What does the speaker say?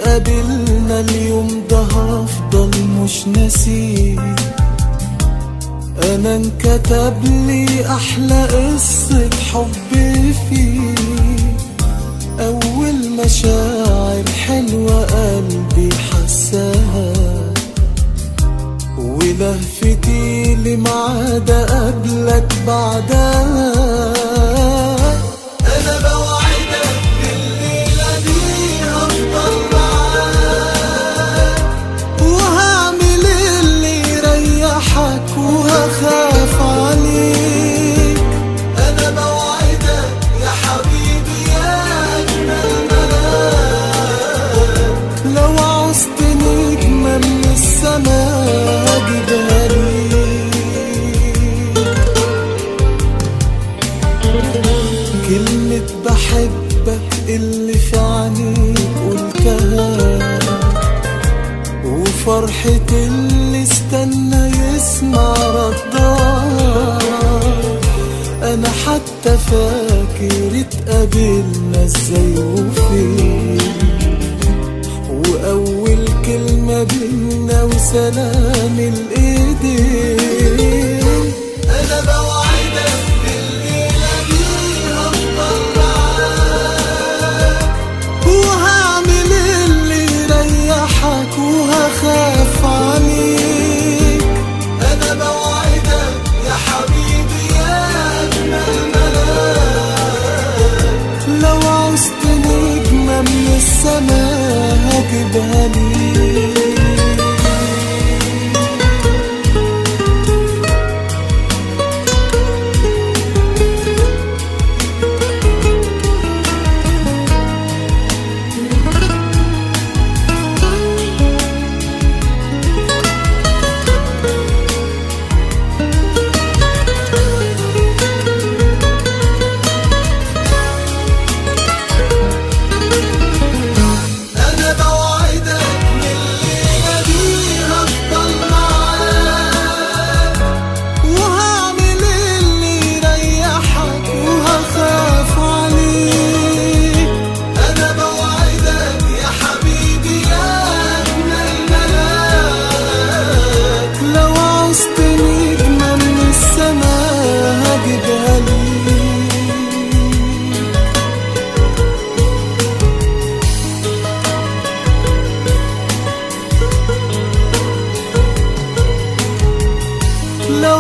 اتقابلنا اليوم ده هفضل مش ناسيه. انا انكتب لي احلى قصة حب فيه، اول مشاعر حلوة قلبي حساها، ولهفتي لميعاد قبلك بعدها. انا بوعدك بالليلة دي هفضل معاك، وهعمل اللي يريحك وهخاف عليك. انا بوعدك يا حبيبي يا اجمل ملاك، لو عوزت نجمة من السماء هجيبها ليك. كلمة بحبك اللي في عينيك قلتها، وفرحة اللي استنى يسمع ردها. انا حتى فاكر اتقابلنا ازاي وفين، واول كلمة بينا وسلام الايدين. انا بوعدك بالليلة دي هفضل معاك، وهعمل اللي يريحك وهخاف عليك. انا بوعدك يا حبيبي يا اجمل ملاك، لو عوزت نجمة من السماء هجيبها ليك. لو